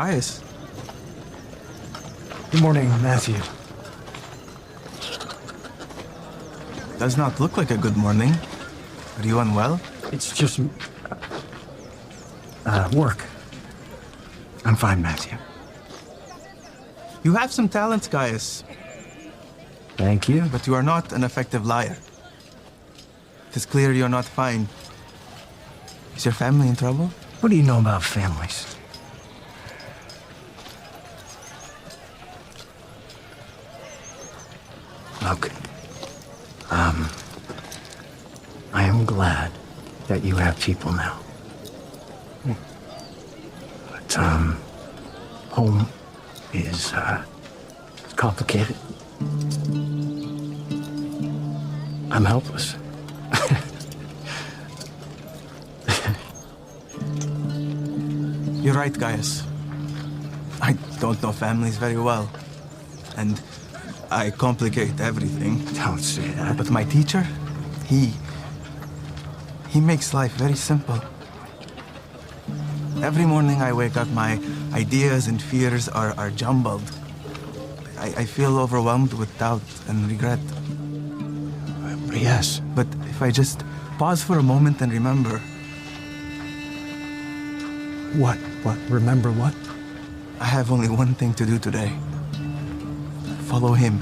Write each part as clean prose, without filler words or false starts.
Gaius. Good morning, Matthew. Does not look like a good morning. Are you unwell? It's just... work. I'm fine, Matthew. You have some talents, Gaius, Thank you. but you are not an effective liar. It is clear you're not fine. Is your family in trouble? What do you know about families? Look, I am glad that you have people now. But, home is, complicated. I'm helpless. You're right, Gaius. I don't know families very well, and I complicate everything. Don't say that. But my teacher, he makes life very simple. Every morning I wake up, my ideas and fears are jumbled. I feel overwhelmed with doubt and regret. Yes. But if I just pause for a moment and remember... What? Remember what? I have only one thing to do today. Follow him.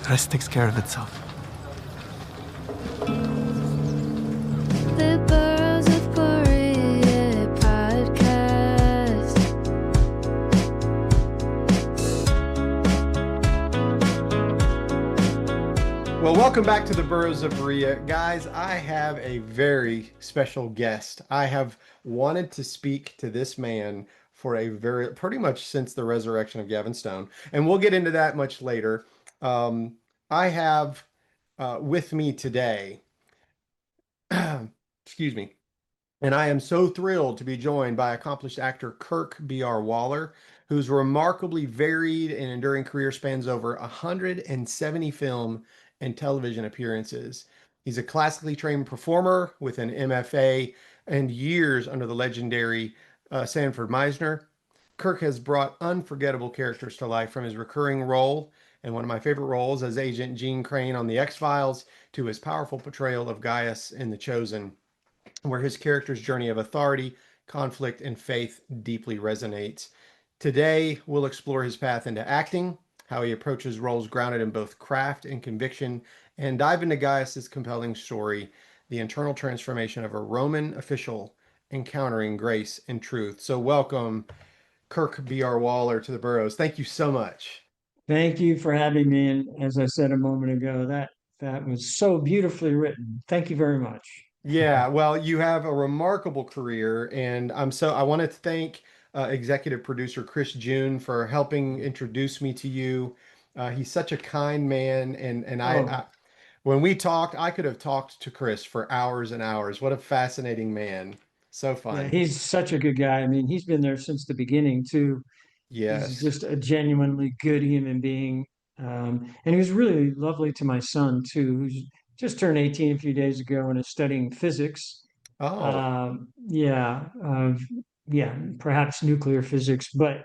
The rest takes care of itself. The Burrows of Borea podcast. Well, welcome back to the Burrows of Berea. Guys, I have a very special guest. I have wanted to speak to this man for pretty much since the resurrection of Gavin Stone, and we'll get into that much later. I have with me today, excuse me, and I am so thrilled to be joined by accomplished actor Kirk B. Woller, whose remarkably varied and enduring career spans over 170 film and television appearances. He's a classically trained performer with an MFA and years under the legendary Sanford Meisner. Kirk has brought unforgettable characters to life, from his recurring role and one of my favorite roles as Agent Gene Crane on The X-Files to his powerful portrayal of Gaius in The Chosen, where his character's journey of authority, conflict, and faith deeply resonates. Today, we'll explore his path into acting, how he approaches roles grounded in both craft and conviction, and dive into Gaius's compelling story, the internal transformation of a Roman official encountering grace and truth. So welcome, Kirk B.R. Woller, to the Burrows. Thank you so much. Thank you for having me. And as I said a moment ago, that was so beautifully written. Thank you very much. Yeah, well, you have a remarkable career, and I want to thank executive producer Chris June for helping introduce me to you. He's such a kind man, and when we talked, I could have talked to Chris for hours and hours. What a fascinating man. So Yeah, fun. he's such a good guy. I mean, he's been there since the beginning too. He's Yes. just a genuinely good human being. And he was really lovely to my son too, who's just turned 18 a few days ago and is studying physics. Oh, Um, yeah, uh, yeah, perhaps nuclear physics, but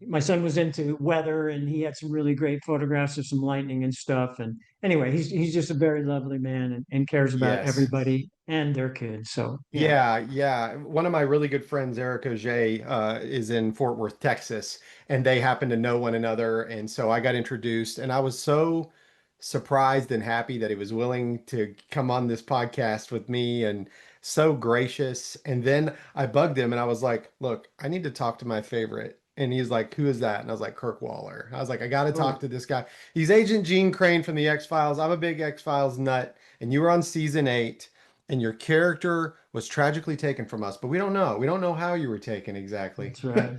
my son was into weather and he had some really great photographs of some lightning and stuff. And anyway, he's just a very lovely man and cares about yes. everybody and their kids. So yeah. Yeah. One of my really good friends, Erica J, is in Fort Worth, Texas, and they happen to know one another. And so I got introduced, and I was so surprised and happy that he was willing to come on this podcast with me and so gracious. And then I bugged him and I was like, look, I need to talk to my favorite. And he's like, who is that? And I was like, Kirk Woller. I was like, I got to talk Oh, to this guy. He's Agent Gene Crane from the X-Files. I'm a big X-Files nut, and you were on season 8, and your character was tragically taken from us, but we don't know. We don't know how you were taken exactly. that's right.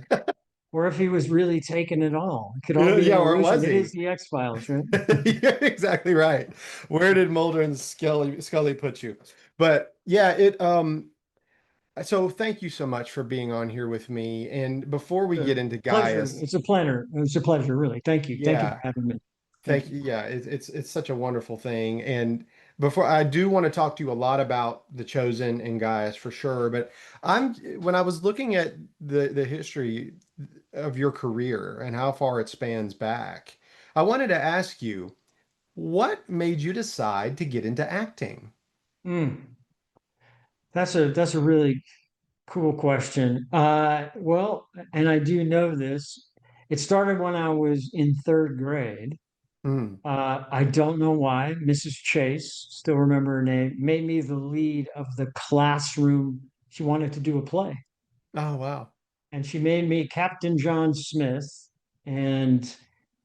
Or if he was really taken at all. It could all Yeah, be an yeah, where illusion. was It is he? the X-Files, right? You're exactly right. Where did Mulder and Scully put you? But yeah, so thank you so much for being on here with me. And before we get into Pleasure. Gaius, It's a pleasure. It's a pleasure, really. Thank you. Thank you for yeah, having me. Thank Thank you. you. Yeah, it's such a wonderful thing. And before I do want to talk to you a lot about The Chosen and Gaius for sure, but I'm when I was looking at the history of your career and how far it spans back, I wanted to ask you, what made you decide to get into acting? Mm, that's a really cool question. Well, and I do know this. It started when I was in third grade. Mm. I don't know why. Mrs. Chase, still remember her name, made me the lead of the classroom. She wanted to do a play, Oh, wow. and she made me Captain John Smith. And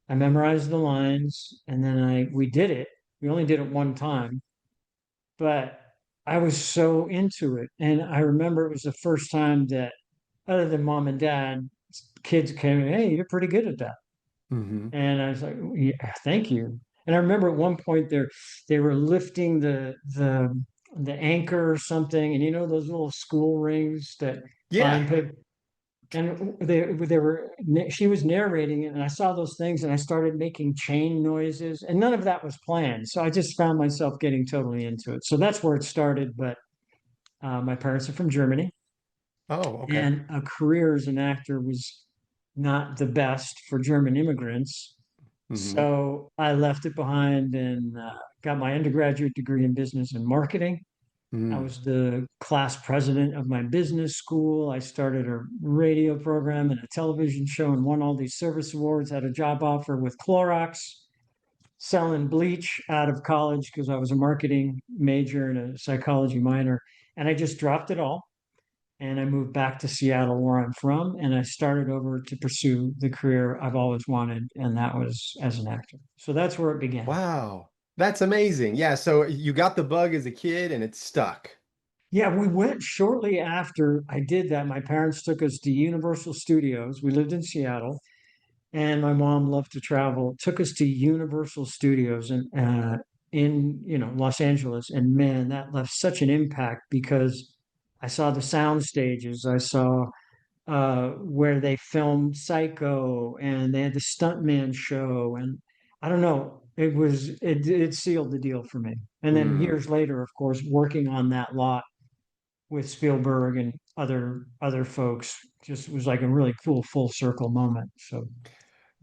I memorized the lines, and then I we did it. We only did it one time, but I was so into it. And I remember it was the first time that, other than mom and dad, kids came, hey, you're pretty good at that. Hmm. And I was like, yeah, thank you. And I remember at one point they were lifting the anchor or something, and you know those little school rings that Yeah. bind people. And they were she was narrating it, and I saw those things, and I started making chain noises, and none of that was planned. So I just found myself getting totally into it. So that's where it started. But my parents are from Germany, Oh, okay. and a career as an actor was not the best for German immigrants. Hmm. So I left it behind and got my undergraduate degree in business and marketing. I Mm. was the class president of my business school. I started a radio program and a television show and won all these service awards. Had a job offer with Clorox, selling bleach out of college because I was a marketing major and a psychology minor. And I just dropped it all and I moved back to Seattle, where I'm from, and I started over to pursue the career I've always wanted, and that was as an actor. So that's where it began. Wow. That's amazing. Yeah, so you got the bug as a kid and it stuck. Yeah, we went shortly after I did that. My parents took us to Universal Studios. We lived in Seattle, and my mom loved to travel. Took us to Universal Studios and in Los Angeles, and man, that left such an impact because I saw the sound stages. I saw where they filmed Psycho, and they had the stuntman show, and I don't know, it sealed the deal for me. And then Mm. years later, of course, working on that lot with Spielberg and other folks just was like a really cool full circle moment. So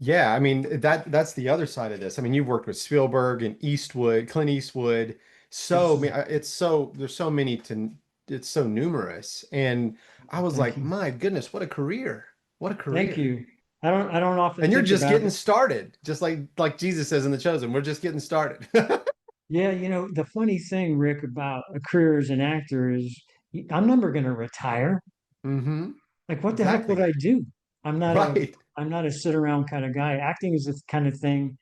Yeah, I mean that's the other side of this. I mean, you've worked with Spielberg and Eastwood, Clint Eastwood. this So is it's so there's so many to it's so numerous. And I was thank like, you. my goodness, what a career. What a Thank career. you. I don't often And you're think just about getting it. started, just like Jesus says in The Chosen, we're just getting started. Yeah, the funny thing, Rick, about a career as an actor is I'm never going to retire. Hmm. Like, what the heck would Exactly. I do? I'm not a Right. I'm not a sit around kind of guy. Acting is the kind of thing,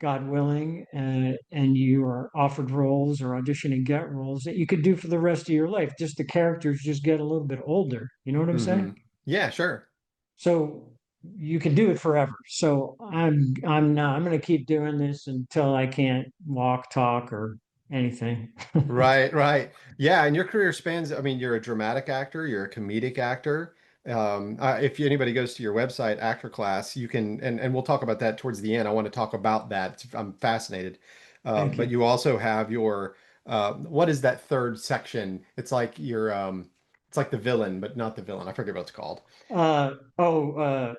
God willing, and you are offered roles or audition and get roles that you could do for the rest of your life. Just the characters just get a little bit older. You know what I'm Hmm. saying? Yeah, sure. So you can do it forever. So I'm going to keep doing this until I can't walk, talk, or anything. Right, right. Yeah, and your career spans, I mean, you're a dramatic actor, you're a comedic actor. If anybody goes to your website, Actor Class, you can, and we'll talk about that towards the end. I want to talk about that. I'm fascinated. Thank But you. you also have your, what is that third section? It's like your, it's like the villain, but not the villain. I forget what it's called.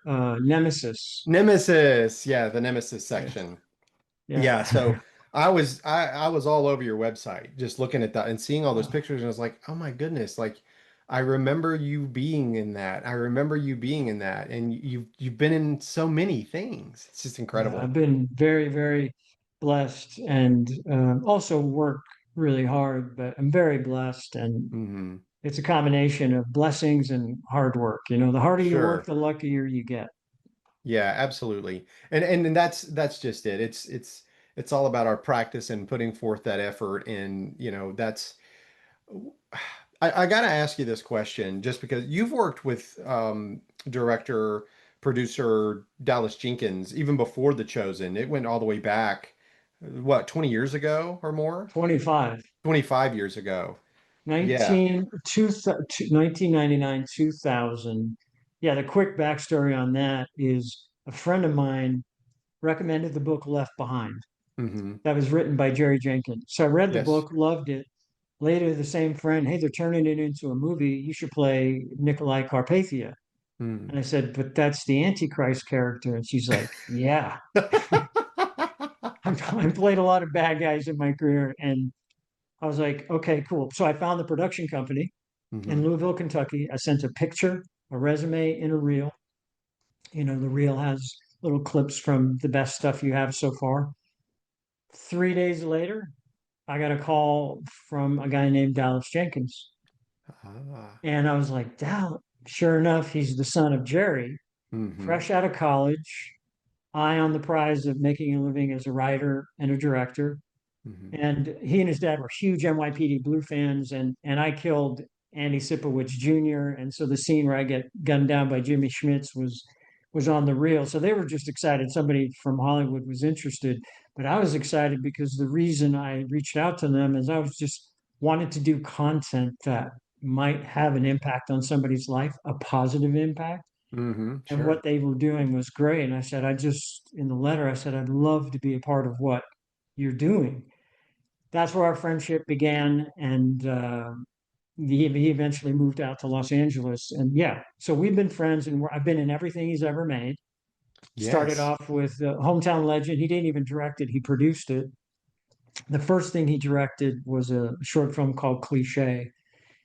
Nemesis. Nemesis. Yeah, the Nemesis Yes. section. Yeah, Yeah. so I was all over your website just looking at that and seeing all those Oh, pictures and I was like, "Oh my goodness, like I remember you being in that. I remember you being in that and you've been in so many things. It's just yeah, incredible." I've been very, very blessed and also work really hard, but I'm very blessed. And Hmm. it's a combination of blessings and hard work. The harder you work, Sure. the luckier you get. Yeah, absolutely. And that's just it. It's all about our practice and putting forth that effort and, that's I gotta ask you this question just because you've worked with director, producer Dallas Jenkins even before The Chosen. It went all the way back, what, 20 years ago or more? 25, 25 years ago. Yeah. 1999, 2000. Yeah, the quick backstory on that is a friend of mine recommended the book Left Behind. Mm-hmm. That was written by Jerry Jenkins. So I read the Yes. book, loved it. Later, the same friend, hey, they're turning it into a movie. You should play Nikolai Carpathia. Mm. And I said, but that's the Antichrist character. And she's like, yeah, I played a lot of bad guys in my career. And I was like, okay, cool. So I found the production company in Mm-hmm. Louisville, Kentucky. I sent a picture, a resume, and a reel. The reel has little clips from the best stuff you have so far. 3 days later, I got a call from a guy named Dallas Jenkins. Ah. And I was like, Dallas, sure enough, he's the son of Jerry, Mm-hmm. fresh out of college, eye on the prize of making a living as a writer and a director. Mm-hmm. And he and his dad were huge NYPD Blue fans, and I killed Andy Sipowicz Jr. And so the scene where I get gunned down by Jimmy Schmitz was on the reel. So they were just excited. Somebody from Hollywood was interested, but I was excited because the reason I reached out to them is I was just wanted to do content that might have an impact on somebody's life, a positive impact. Mm-hmm. And Sure. what they were doing was great. And I said, in the letter, I said, I'd love to be a part of what you're doing. That's where our friendship began. And he eventually moved out to Los Angeles. And yeah, so we've been friends, and I've been in everything he's ever made. Started Yes. off with Hometown Legend. He didn't even direct it, he produced it. The first thing he directed was a short film called Cliche.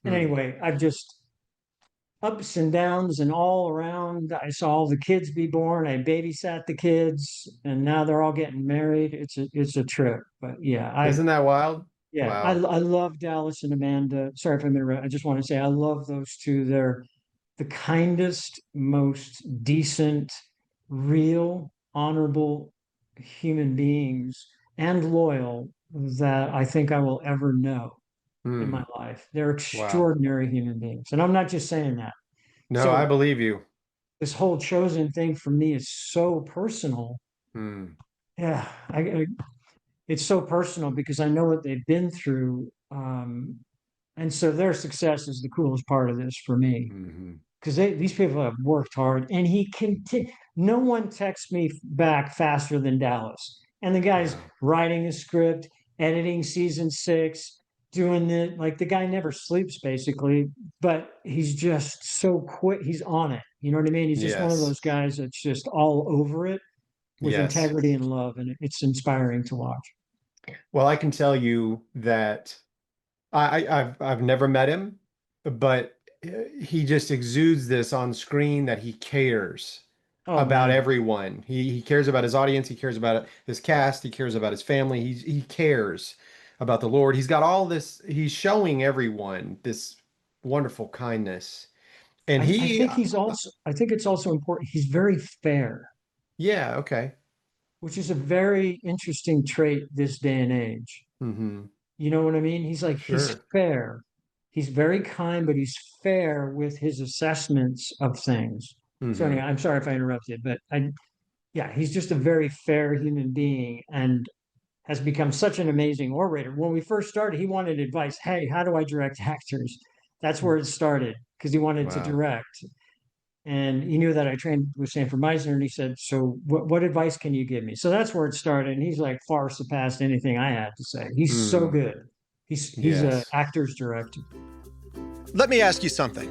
And Mm. anyway, I've just ups and downs and all around. I saw all the kids be born. I babysat the kids, and now they're all getting married. It's a trip. But yeah, Isn't that wild? Wow. I love Dallas and Amanda. Sorry if I'm interrupting. I just want to say I love those two. They're the kindest, most decent, real, honorable human beings and loyal that I think I will ever know in my Mm. life. They're Wow. extraordinary human beings. And I'm not just saying that. No, I So believe you. this whole chosen thing for me is so personal. Mm. Yeah, it's so personal because I know what they've been through. And so their success is the coolest part of this for me Mm-hmm. because these people have worked hard, and no one texts me back faster than Dallas. And the guy's Wow. writing a script, editing season 6, doing the guy never sleeps basically, but he's just so quick. He's on it. You know what I mean? He's just one of Yes. those guys that's just all over it with Yes. integrity and love, and it's inspiring to watch. Well, I can tell you that I've never met him, but he just exudes this on screen that he cares Oh about man. everyone. He cares about his audience. He cares about his cast. He cares about his family. He cares about the Lord. He's got all this. He's showing everyone this wonderful kindness. And I think it's also important. He's very fair, yeah, okay. which is a very interesting trait this day and age. Mm-hmm. You know what I mean? He's Sure. fair. He's very kind, but he's fair with his assessments of things. So Mm-hmm. anyway, I'm sorry if I interrupted, but yeah, he's just a very fair human being and has become such an amazing orator. When we first started, he wanted advice. Hey, how do I direct actors? That's where it started because he wanted to Wow. direct. And he knew that I trained with Sanford Meisner, and he said, "So, what advice can you give me?" So that's where it started. And he's like far surpassed anything I had to say. He's so Mm. good. He's a Yes. actor's director. Let me ask you something.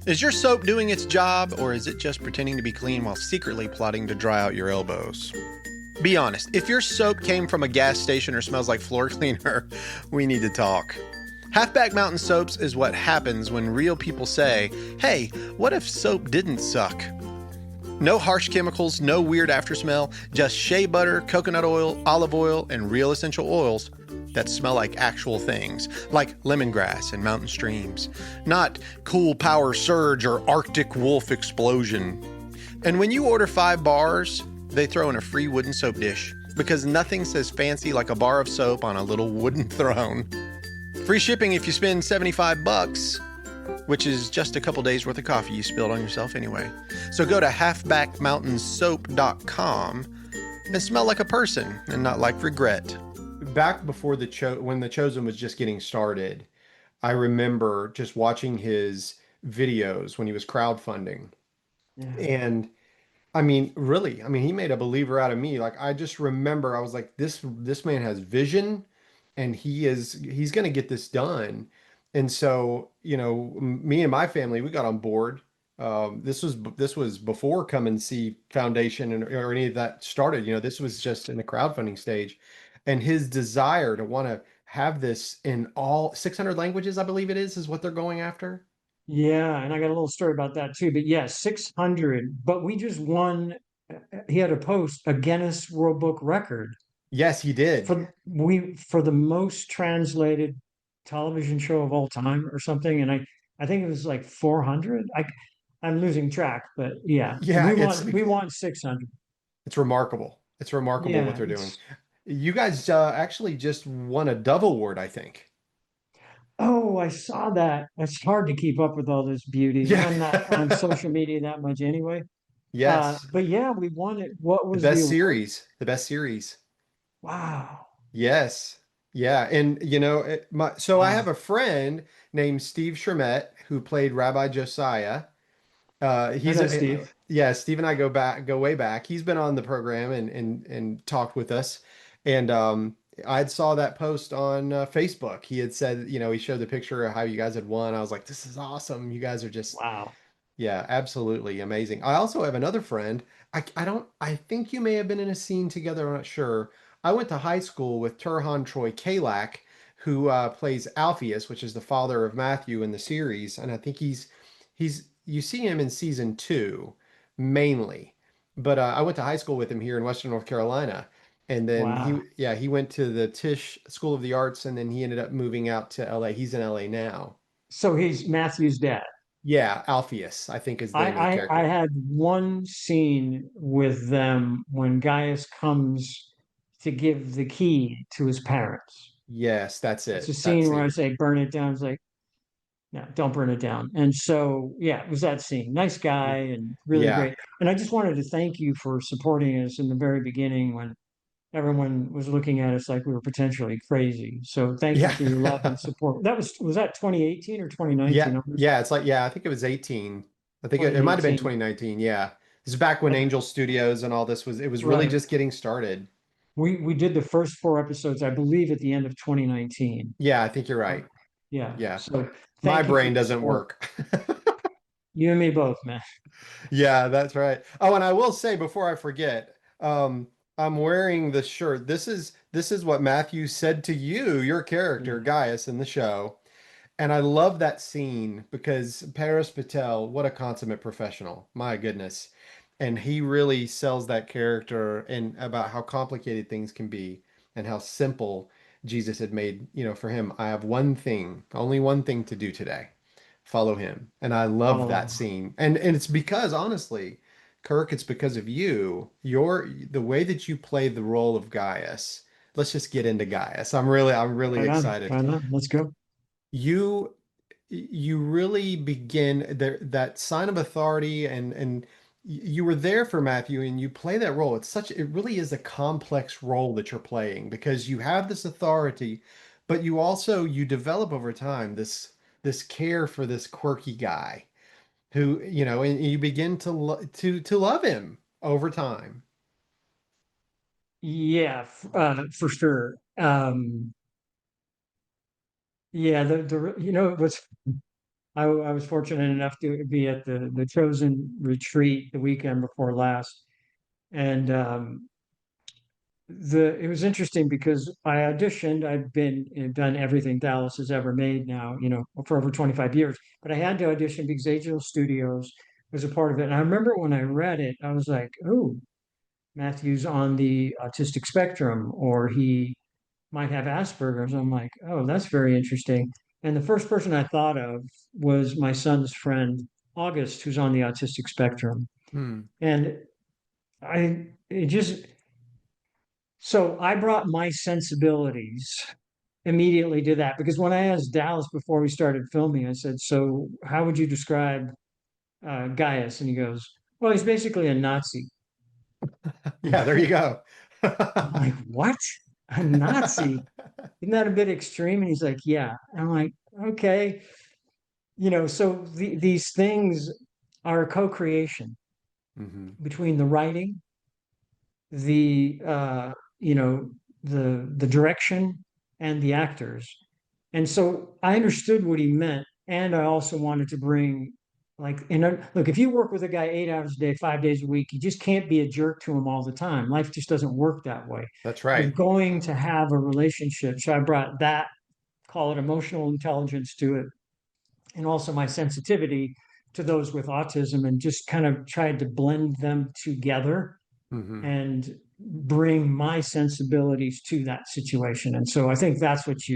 Is your soap doing its job, or is it just pretending to be clean while secretly plotting to dry out your elbows? Be honest, if your soap came from a gas station or smells like floor cleaner, we need to talk. Halfback Mountain Soaps is what happens when real people say, hey, what if soap didn't suck? No harsh chemicals, no weird aftersmell, just shea butter, coconut oil, olive oil, and real essential oils that smell like actual things, like lemongrass and mountain streams, not cool power surge or Arctic wolf explosion. And when you order 5 bars, they throw in a free wooden soap dish, because nothing says fancy like a bar of soap on a little wooden throne. Free shipping if you spend $75, which is just a couple days worth of coffee you spilled on yourself anyway. So go to halfbackmountainsoap.com and smell like a person and not like regret. Back before when the Chosen was just getting started, I remember just watching his videos when he was crowdfunding. Yeah. And I mean, really, I mean, he made a believer out of me. Like I just remember I was like, this man has vision and he's going to get this done. And so, me and my family, we got on board. This was before Come and See Foundation or any of that started. This was just in the crowdfunding stage. And his desire to want to have this in all 600 languages, I believe it is what they're going after. Yeah, and I got a little story about that too. But yeah, 600. But we just won. He had a post a Guinness World Book record Yes, he did. for the most translated television show of all time or something. And I think it was like 400. I'm losing track, but yeah, Yeah, we want 600. it's remarkable. It's remarkable what Yeah, they're doing. You guys actually just won a Dove Award, I think. oh, I saw that. It's hard to keep up with all this beauty, and Yeah. I'm not on social media that much anyway. Yes. But yeah, we won it. What The was the best award? series. The best series. Wow. Yes. Yeah. And so I Wow. have a friend named Steve Shermett who played Rabbi Josiah. I He's know a Steve. Yeah, Steve and I go way back. He's been on the program and talked with us. And I saw that post on Facebook. He had said, he showed the picture of how you guys had won. I was like, this is awesome. You guys are just, Wow. yeah, absolutely amazing. I also have another friend. I think you may have been in a scene together. I'm not sure. I went to high school with Turhan Troy Kalak, who plays Alpheus, which is the father of Matthew in the series. And I think you see him in season 2 mainly. But I went to high school with him here in Western North Carolina. And then Wow. he went to the Tisch School of the Arts and then he ended up moving out to LA. He's in LA now. So he's Matthew's dad. Yeah, Alpheus, I think is the name of the I character. had one scene with them when Gaius comes to give the key to his parents. Yes, that's It's a it. That scene where I scene. say burn it down. It's like, no, don't burn it down. And so, yeah, it was that scene. Nice guy and really Yeah. great. And I just wanted to thank you for supporting us in the very beginning when everyone was looking at us like we were potentially crazy. So thank you Yeah. for your love and support. Was that 2018 or Yeah. 2019? Yeah. It's like, yeah, I think it was 18. I think it might have been 2018. 2019. Yeah. This is back when Angel Studios and all this it was really Right. just getting started. We did the first 4 episodes, I believe, at the end of 2019. Yeah, I think you're Uh, right. yeah. Yeah. So My thank you for brain your doesn't support. work. You and me both, man. Yeah, that's right. Oh, and I will say before I forget, I'm wearing the shirt. This is what Matthew said to you, your character, Yeah. Gaius, in the show. And I love that scene because Paris Patel, what a consummate professional. My goodness. And he really sells that character and about how complicated things can be and how simple Jesus had made, for him. I have one thing, only one thing to do today. Follow him. And I love that Oh, scene. And it's because honestly, Kirk, it's because of you. The way that you play the role of Gaius. Let's just get into Gaius. I'm really right on, excited. right on. Let's go. you you really begin there that sign of authority and you were there for Matthew and you play that role. It really is a complex role that you're playing because you have this authority, but you develop over time this care for this quirky guy who, and you begin to love him over time. Yeah, for sure. Yeah, it was I was fortunate enough to be at the chosen retreat the weekend before last, and the it was interesting because I auditioned. I've done everything Dallas has ever made now, for over 25 years. But I had to audition because Angel Studios was a part of it. And I remember when I read it, I was like, "Oh, Matthew's on the autistic spectrum, or he might have Asperger's." I'm like, "Oh, that's very interesting." And the first person I thought of was my son's friend, August, who's on the autistic spectrum. Hmm. And I it just so I brought my sensibilities immediately to that because when I asked Dallas before we started filming, I said, "So how would you describe Gaius?" And he goes, "Well, he's basically a Nazi." Yeah, there you go. I'm like, "What? A Nazi? Isn't that a bit extreme?" And he's like, "Yeah." And I'm like, "Okay." So these things are a co-creation. Mm-hmm. between the writing, the you know, the direction and the actors. And so I understood what he meant. And I also wanted to bring like, look, if you work with a guy 8 hours a day, 5 days a week, you just can't be a jerk to him all the time. Life just doesn't work that way. That's You're right. going to have a relationship. So I brought that, call it emotional intelligence to it, and also my sensitivity to those with autism, and just kind of tried to blend them together Mm-hmm. and bring my sensibilities to that situation. And so I think that's what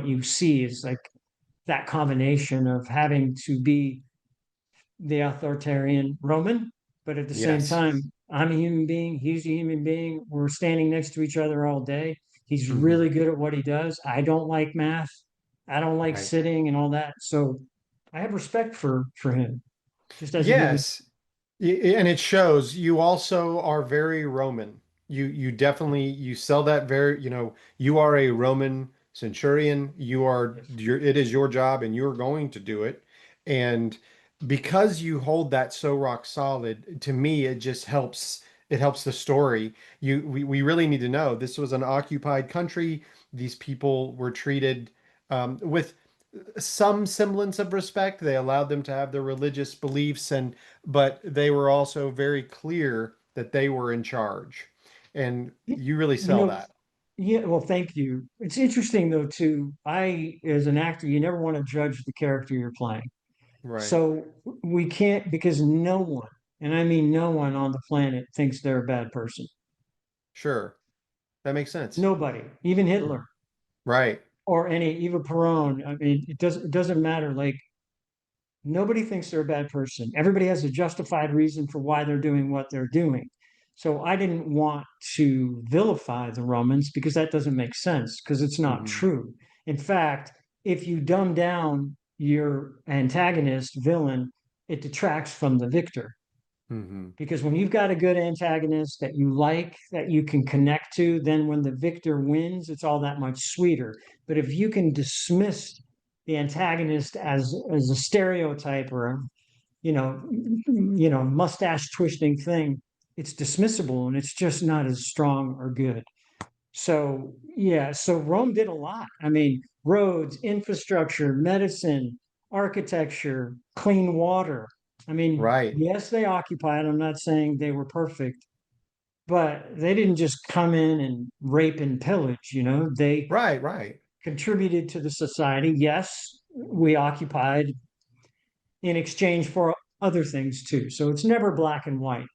you see is like that combination of having to be the authoritarian Roman, but at the same Yes. time, I'm a human being, he's a human being. We're standing next to each other all day. He's Mm-hmm. really good at what he does. I don't like math. I don't like Right. sitting and all that. So I have respect for him just as a human. Yes. And it shows. You also are very Roman. You definitely you sell that very, you are a Roman centurion. Yes. It is your job and you're going to do it. And because you hold that so rock solid, to me it just helps the story. We really need to know this was an occupied country. These people were treated with some semblance of respect. They allowed them to have their religious beliefs, but they were also very clear that they were in charge. And you really You sell know, that. yeah, well, thank you. It's interesting though, too. As an actor, you never want to judge the character you're playing. Right. So we can't, because no one, and I mean no one on the planet thinks they're a bad person. Sure. That makes sense. Nobody, even Hitler Right. or any Eva Peron. I mean, it doesn't matter. Like nobody thinks they're a bad person. Everybody has a justified reason for why they're doing what they're doing. So I didn't want to vilify the Romans because that doesn't make sense because it's not Hmm. true. In fact, if you dumb down your antagonist villain, it detracts from the victor. Hmm. Because when you've got a good antagonist that you like, that you can connect to, then when the victor wins, it's all that much sweeter. But if you can dismiss the antagonist as a stereotype or a, mustache twisting thing, it's dismissible and it's just not as strong or good. So yeah, so Rome did a lot. I mean, roads, infrastructure, medicine, architecture, clean water. I mean, Right. yes, they occupied. I'm not saying they were perfect, but they didn't just come in and rape and pillage, they Right. Right. contributed to the society. Yes, we occupied in exchange for other things too. So it's never black and white.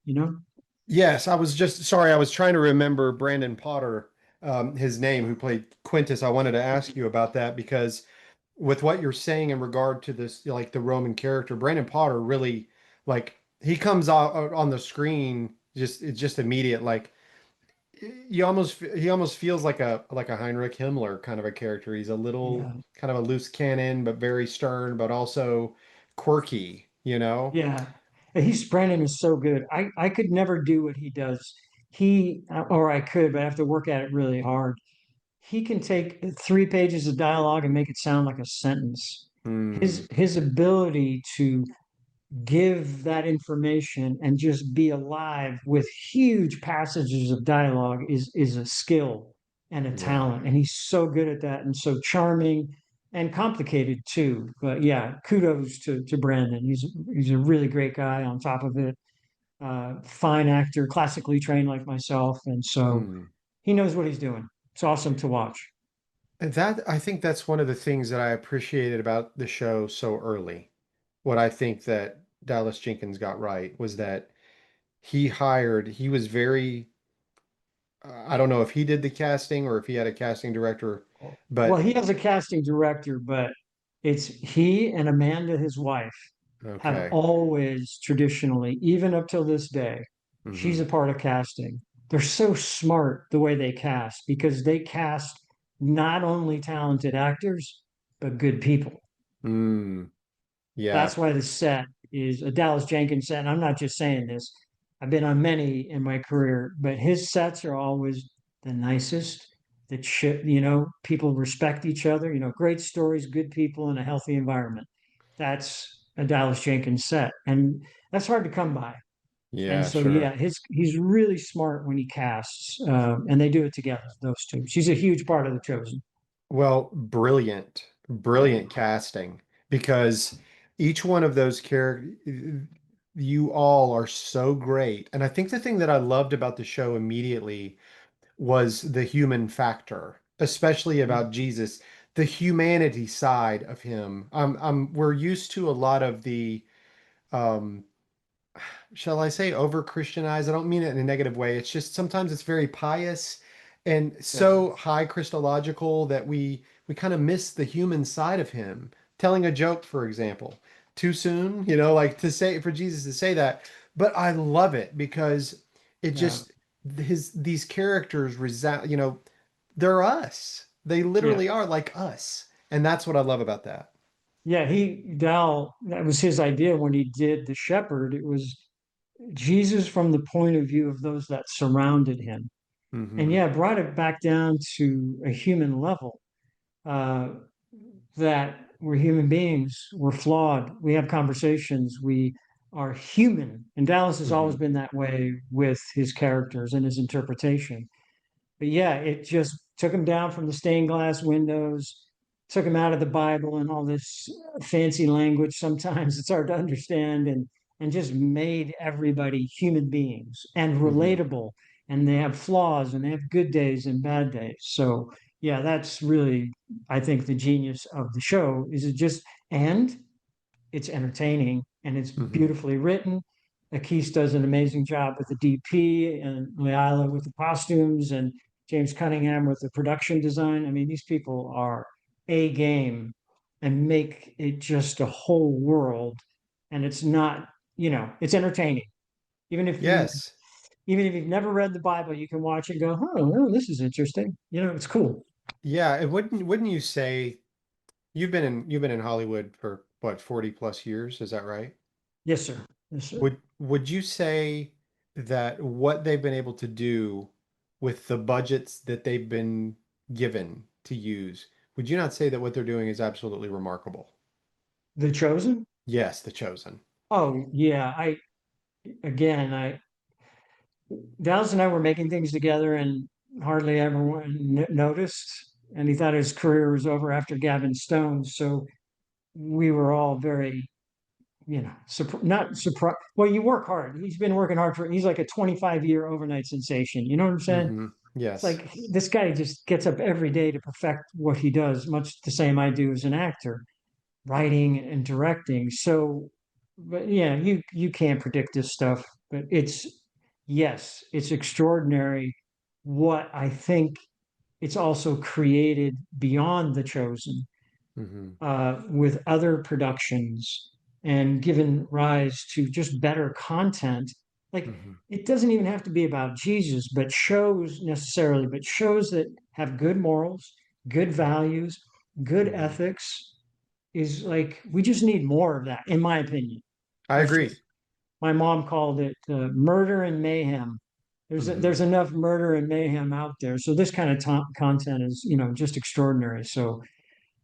Yes, I was just sorry. I was trying to remember Brandon Potter, his name, who played Quintus. I wanted to ask you about that because with what you're saying in regard to this, like the Roman character, Brandon Potter really like he comes out on the screen it's just immediate. Like he almost feels like a Heinrich Himmler kind of a character. He's a little Yeah. kind of a loose cannon, but very stern, but also quirky, you know? Yeah. Brandon is so good. I could never do what he does. Or I could, but I have to work at it really hard. He can take 3 pages of dialogue and make it sound like a sentence. Hmm. His ability to give that information and just be alive with huge passages of dialogue is a skill and a Yeah. talent. And he's so good at that and so charming and complicated too. But yeah, kudos to Brandon. He's a really great guy on top of it. Fine actor, classically trained like myself. And so Hmm. he knows what he's doing. It's awesome to watch. And that I think that's one of the things that I appreciated about the show so early. What I think that Dallas Jenkins got right was that he was very I don't know if he did the casting or if he had a casting director, Well, but he has a casting director, but it's he and Amanda, his wife, have okay. always traditionally, even up till this day, she's Hmm. a part of casting. They're so smart the way they cast because they cast not only talented actors, but good people. Mm, yeah. That's why the set is a Dallas Jenkins set. And I'm not just saying this. I've been on many in my career, but his sets are always the nicest. That shit, people respect each other. Great stories, good people, in a healthy environment. That's a Dallas Jenkins set, and that's hard to come by. And Yeah, so, sure. yeah, he's really smart when he casts, and they do it together, those two. She's a huge part of The Chosen. Well, brilliant, brilliant casting because each one of those characters, you all are so great. And I think the thing that I loved about the show immediately was the human factor, especially about Jesus, the humanity side of him. We're used to a lot of the, um, shall I say, over Christianized. I don't mean it in a negative way. It's just sometimes it's very pious and Yeah. so high Christological that we kind of miss the human side of him. Telling a joke, for example, too soon, like to say for Jesus to say that. But I love it because it Yeah. just his these characters resound, they're us. They Yeah. literally are like us. And that's what I love about that. Yeah. That was his idea when he did The Shepherd. It was Jesus from the point of view of those that surrounded him. And Hmm. yeah, brought it back down to a human level, uh, that we're human beings, we're flawed, we have conversations, we are human. And Dallas has always Hmm. been that way with his characters and his interpretation. But yeah, it just took him down from the stained glass windows, took him out of the Bible and all this fancy language. Sometimes it's hard to understand, and just made everybody human beings and Hmm. relatable. And they have flaws and they have good days and bad days. So yeah, that's really, I think, the genius of the show is it just and it's entertaining and it's Hmm. beautifully written. Akis does an amazing job with the DP and Leila with the costumes and James Cunningham with the production design. I mean, these people are a game and make it just a whole world. And it's not, it's entertaining. Even if you Yes. even if you've never read the Bible, you can watch it and go, oh, this is interesting. It's cool. Yeah, it wouldn't you say you've been in Hollywood for what, 40 plus years, is that right? Yes, sir. Yes, sir. Would you say that what they've been able to do with the budgets that they've been given to use, would you not say that what they're doing is absolutely remarkable? The Chosen. Yes, The Chosen. Oh yeah. I Dallas and I were making things together and hardly ever noticed. And he thought his career was over after Gavin Stone. So we were all very, not surprised. Well, you work hard. He's been working hard he's like a 25-year overnight sensation. You know what I'm saying? Hmm. It's Yes. like this guy just gets up every day to perfect what he does, much the same I do as an actor, writing and directing. So, but yeah, you can't predict this stuff, but yes, it's extraordinary what I think it's also created beyond The Chosen, Hmm. with other productions and given rise to just better content. Like Hmm. it doesn't even have to be about Jesus, but shows that have good morals, good values, good Hmm. ethics is like we just need more of that, in my opinion. I That's agree. just my mom called it murder and mayhem. Hmm. There's enough murder and mayhem out there, so this kind of content is just extraordinary. So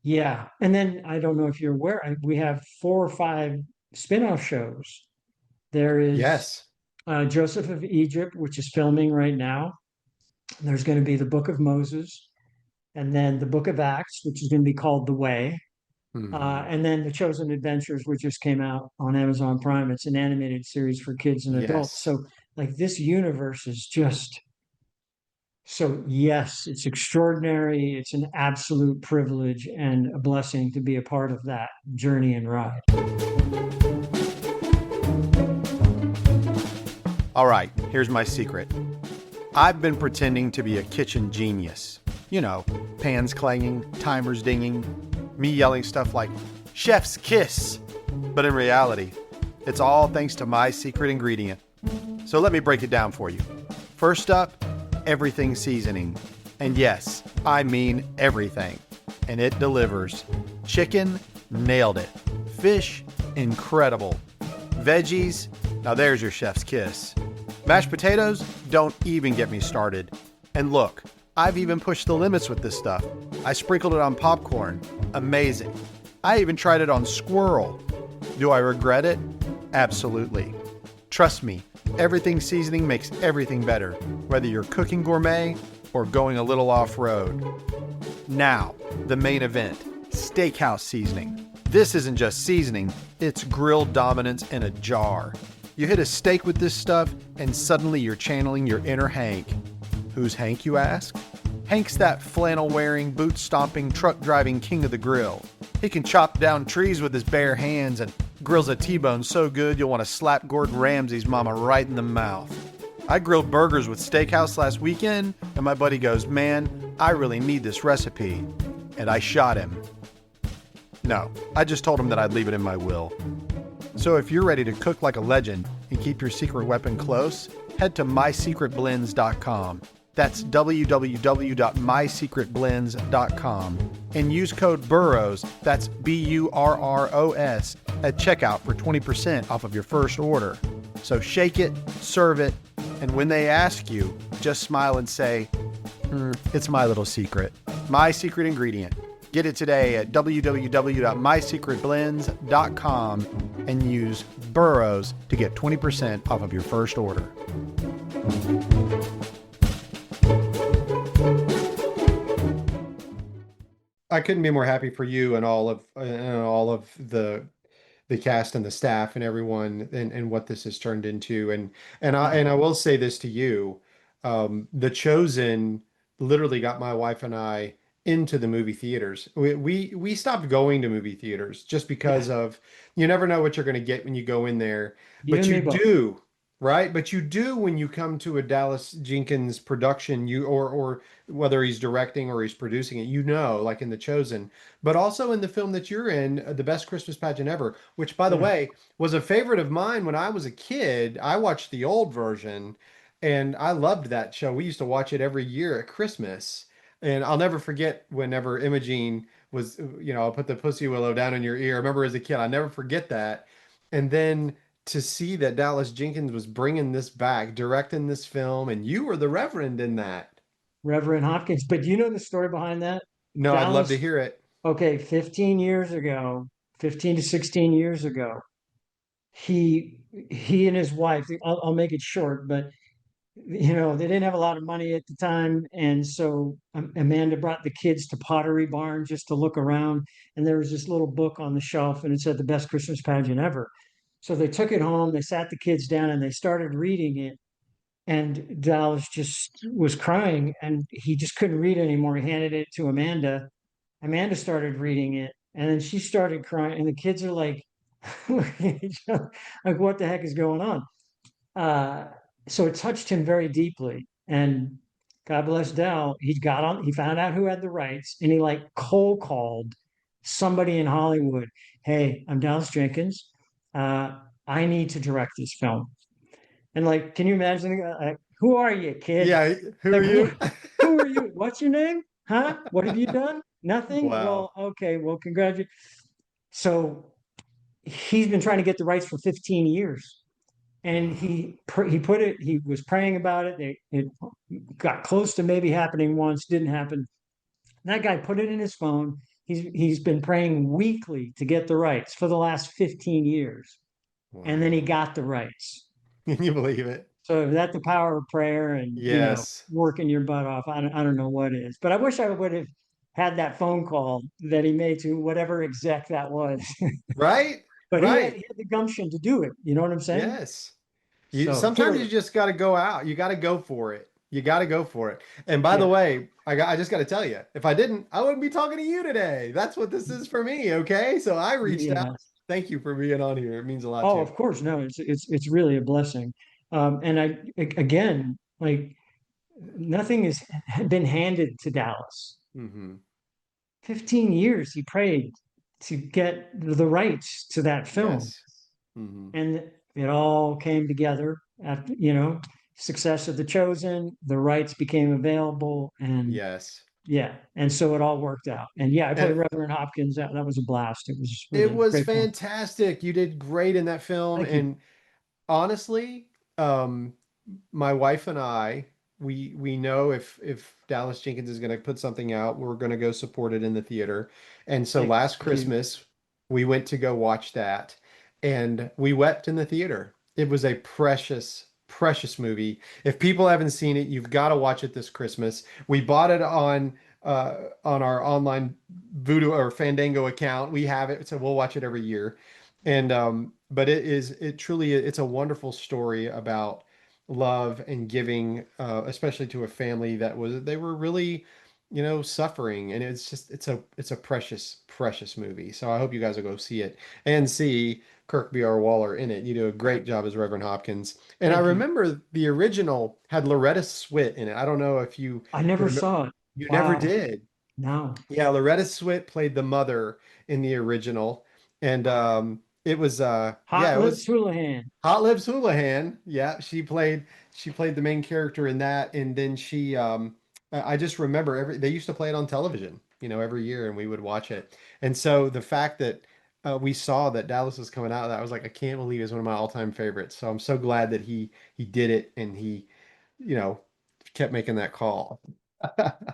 yeah, and then I don't know if you're aware, we have 4 or 5 spin-off shows. There is Yes. Joseph of Egypt, which is filming right now. There's going to be the Book of Moses, and then the Book of Acts, which is going to be called The Way. Hmm. And then The Chosen Adventures, which just came out on Amazon Prime. It's an animated series for kids and adults. Yes. So, like, this universe is just so, yes, it's extraordinary. It's an absolute privilege and a blessing to be a part of that journey and ride. All right, here's my secret. I've been pretending to be a kitchen genius. You know, pans clanging, timers dinging, me yelling stuff like, chef's kiss. But in reality, it's all thanks to my secret ingredient. So let me break it down for you. First up, everything seasoning. And yes, I mean everything. And it delivers. Chicken, nailed it. Fish, incredible. Veggies, now there's your chef's kiss. Mashed potatoes, don't even get me started. And look, I've even pushed the limits with this stuff. I sprinkled it on popcorn. Amazing. I even tried it on squirrel. Do I regret it? Absolutely. Trust me, Everything seasoning makes everything better, whether you're cooking gourmet or going a little off-road. Now, the main event, steakhouse seasoning. This isn't just seasoning, it's grill dominance in a jar. You hit a steak with this stuff, and suddenly you're channeling your inner Hank. Who's Hank, you ask? Hank's that flannel-wearing, boot-stomping, truck-driving king of the grill. He can chop down trees with his bare hands and grills a T-bone so good you'll want to slap Gordon Ramsay's mama right in the mouth. I grilled burgers with Steakhouse last weekend, and my buddy goes, "Man, I really need this recipe." And I shot him. No, I just told him that I'd leave it in my will. So if you're ready to cook like a legend and keep your secret weapon close, head to mysecretblends.com. That's www.mysecretblends.com and use code BURROS, that's BURROS, at checkout for 20% off of your first order. So shake it, serve it, and when they ask you, just smile and say, it's my little secret. My secret ingredient. Get it today at www.mysecretblends.com and use BURROS to get 20% off of your first order. I couldn't be more happy for you and all of the cast and the staff and everyone and what this has turned into. And I will say this to you, The Chosen literally got my wife and I into the movie theaters. We stopped going to movie theaters just because of, you never know what you're going to get when you go in there, but you do. Right. But you do when you come to a Dallas Jenkins production, or whether he's directing or he's producing it, like in The Chosen, but also in the film that you're in, The Best Christmas Pageant Ever, which, by the way, was a favorite of mine when I was a kid. I watched the old version and I loved that show. We used to watch it every year at Christmas. And I'll never forget whenever Imogene was, I'll put the pussy willow down in your ear. I remember as a kid, I'll never forget that. And then to see that Dallas Jenkins was bringing this back, directing this film, and you were the Reverend in that. Reverend Hopkins. But you know the story behind that? No, I'd love to hear it. Okay, 15 to 16 years ago, he and his wife, I'll make it short, but they didn't have a lot of money at the time, and so Amanda brought the kids to Pottery Barn just to look around, and there was this little book on the shelf, and it said The Best Christmas Pageant Ever. So they took it home, they sat the kids down, and they started reading it, and Dallas just was crying, and he just couldn't read anymore. He handed it to Amanda. Amanda started reading it, and then she started crying, and the kids are like, looking at each other, like, what the heck is going on? So it touched him very deeply. And God bless Dal, he found out who had the rights, and he like cold called somebody in Hollywood. Hey, I'm Dallas Jenkins. I need to direct this film. And like, can you imagine? Who are you, kid? Yeah, who are you? Who are you? What's your name? Huh? What have you done? Nothing. Wow. Well, okay. Well, congratulations. So he's been trying to get the rights for 15 years. And he was praying about it. It got close to maybe happening once, didn't happen. That guy put it in his phone. He's been praying weekly to get the rights for the last 15 years. Wow. And then he got the rights. Can you believe it? So that's the power of prayer and yes, working your butt off. I don't know what it is, but I wish I would have had that phone call that he made to whatever exec that was. Right. But right. he had the gumption to do it. You know what I'm saying? Yes. Sometimes you just got to go out. You got to go for it. And by the way, I just got to tell you, if I didn't, I wouldn't be talking to you today. That's what this is for me. Okay. So I reached out. Thank you for being on here. It means a lot. Oh, of course. No, it's really a blessing. And again, like, nothing has been handed to Dallas. 15 years he prayed to get the rights to that film. Yes. And it all came together after, success of The Chosen, the rights became available, and and so it all worked out. And I played Reverend Hopkins. That was a blast. It was really it was fantastic. You did great in that film. And honestly, my wife and I, we know if Dallas Jenkins is going to put something out, we're going to go support it in the theater. And so last Christmas, we went to go watch that, and we wept in the theater. It was a precious, precious movie. If people haven't seen it, you've got to watch it this Christmas. We bought it on our online Voodoo or Fandango account. We have it, so we'll watch it every year. And but it truly it's a wonderful story about love and giving, especially to a family that they were really, suffering. And it's a precious movie. So I hope you guys will go see it and see Kirk B.R. Waller in it. You do a great job as Reverend Hopkins. And I Thank you. remember the original had Loretta Swit in it. I don't know if you I never remember. saw it. You never Wow. did. No. Yeah, Loretta Swit played the mother in the original. And it was Hot it Lips was Houlihan. Hot Lips Houlihan. Yeah, she played the main character in that, and then I just remember they used to play it on television, every year, and we would watch it. And so the fact that we saw that Dallas was coming out, that I was like, I can't believe it's one of my all-time favorites. So I'm so glad that he did it, and he, you know, kept making that call.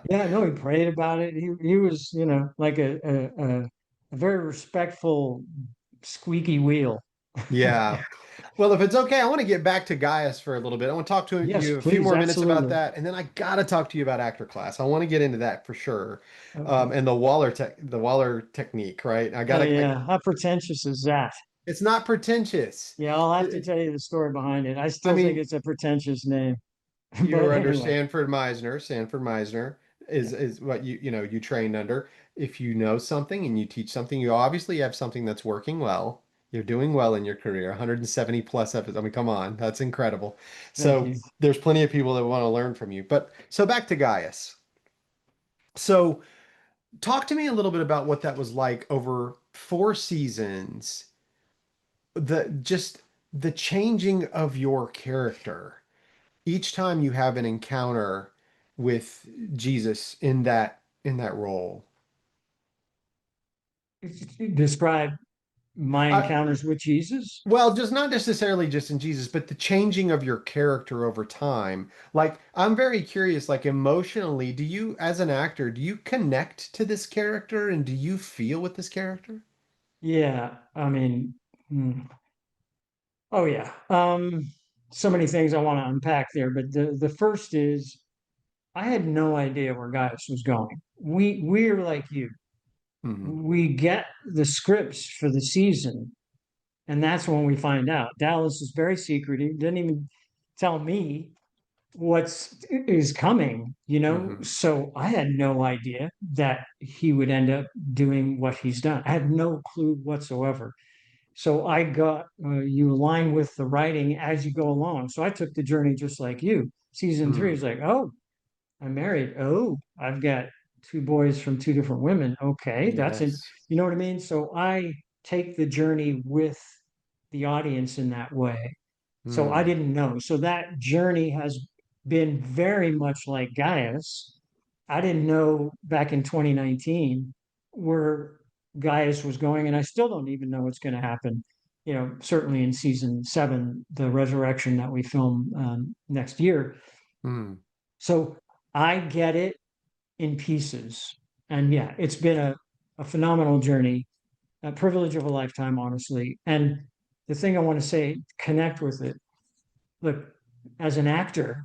Yeah, no, he prayed about it. He was, like a very respectful squeaky wheel. Yeah. Well, if it's okay, I want to get back to Gaius for a little bit. I want to talk to Yes, you a few please, more minutes about absolutely. that, and then I gotta talk to you about actor class. I want to get into that for sure, Okay. and the Waller technique, right? Oh yeah, how pretentious is that? It's not pretentious. Yeah, I'll have to It- tell you the story behind it. I I still think mean, it's a pretentious name, you but were under anyway, Sanford Meisner. Sanford Meisner yeah, is what you trained under. If you know something and you teach something, you obviously have something that's working well. You're doing well in your career. 170 plus episodes. I mean, come on, that's incredible. thank So you. there's plenty of people that want to learn from you. But so back to Gaius. So talk to me a little bit about what that was like over 4 seasons. The changing of your character each time you have an encounter with Jesus in that role. Describe my I, encounters with Jesus. well, just not necessarily just in Jesus, but the changing of your character over time. Like, I'm very curious, like emotionally, do you, as an actor, do you connect to this character and do you feel with this character? Yeah, I mean, oh yeah. So many things I want to unpack there, but the first is I had no idea where Gaius was going. We're like you. Hmm. We get the scripts for the season, and that's when we find out. Dallas is very secretive, didn't even tell me what's is coming, Hmm. So I had no idea that he would end up doing what he's done. I had no clue whatsoever. So I got you align with the writing as you go along. So I took the journey just like you. Season three Mm. is like, oh, I'm married. Oh, I've got two boys from two different women. Okay, that's it. Yes. You know what I mean? So I take the journey with the audience in that way. So I Mm. didn't know. So that journey has been very much like Gaius. I didn't know back in 2019 where Gaius was going, and I still don't even know what's going to happen. Certainly in season seven, the resurrection that we film next year. Mm. So I get it in pieces. And yeah, it's been a phenomenal journey, a privilege of a lifetime, honestly. And the thing I want to say, connect with it. Look, as an actor,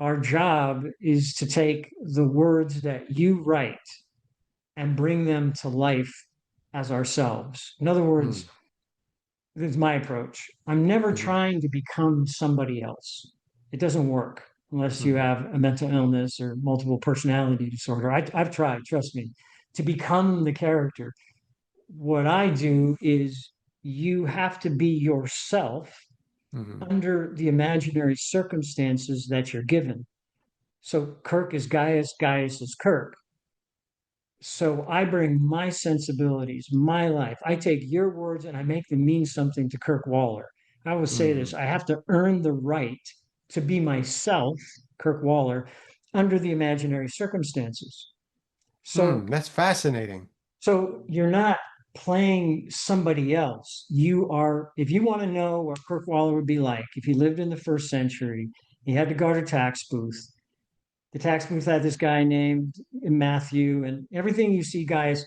our job is to take the words that you write and bring them to life as ourselves. In other Mm. words, this is my approach. I'm never Hmm. trying to become somebody else. It doesn't work unless you Hmm. have a mental illness or multiple personality disorder. I've tried, trust me, to become the character. What I do is you have to be yourself Hmm. under the imaginary circumstances that you're given. So Kirk is Gaius, Gaius is Kirk. So I bring my sensibilities, my life. I take your words and I make them mean something to Kirk Waller. I will say this: Mm. I have to earn the right to be myself, Kirk Waller, under the imaginary circumstances. So, Mm. That's fascinating. so you're not playing somebody else. You are, if you want to know what Kirk Waller would be like if he lived in the first century, he had to guard a tax booth. The tax booth had this guy named Matthew, and everything you see, guys,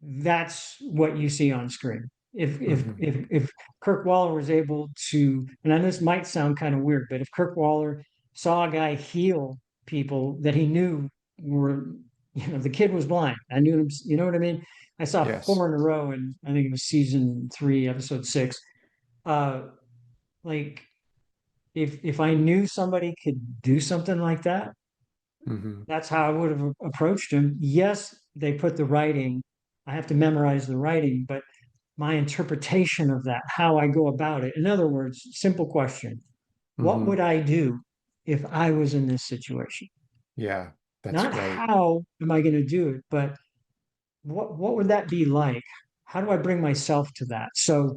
that's what you see on screen. If Kirk Waller was able to, and I know this might sound kind of weird, but if Kirk Waller saw a guy heal people that he knew were, the kid was blind. I knew him, you know what I mean? I saw Yes. 4 in a row, and I think it was season 3, episode 6. Uh, like if I knew somebody could do something like that, Hmm. that's how I would have approached him. Yes, they put the writing. I have to memorize the writing, but my interpretation of that, how I go about it. In other words, simple question. What Hmm. would I do if I was in this situation? Yeah, that's Not great. how am I going to do it, but what would that be like? How do I bring myself to that? So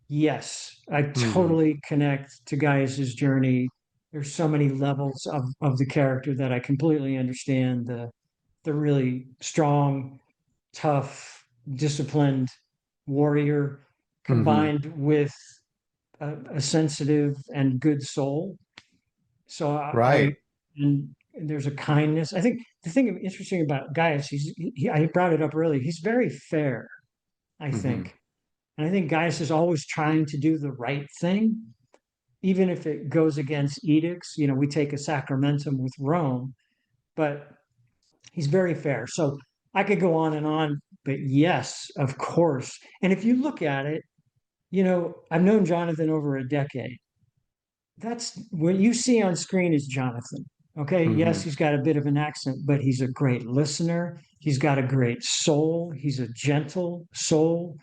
yes, I Hmm. totally connect to Gaius's journey. There's so many levels of the character that I completely understand. The really strong, tough, disciplined warrior Hmm. combined with a sensitive and good soul. So Right. and there's a kindness. I think the thing interesting about Gaius, I brought it up earlier. He's very fair, I Hmm. think. And I think Gaius is always trying to do the right thing, even if it goes against edicts. We take a sacramentum with Rome, but he's very fair. So I could go on, but yes, of course. And if you look at it, I've known Jonathan over a decade. That's what you see on screen is Jonathan. Okay. Yes, Hmm. he's got a bit of an accent, but he's a great listener. He's got a great soul. He's a gentle soul.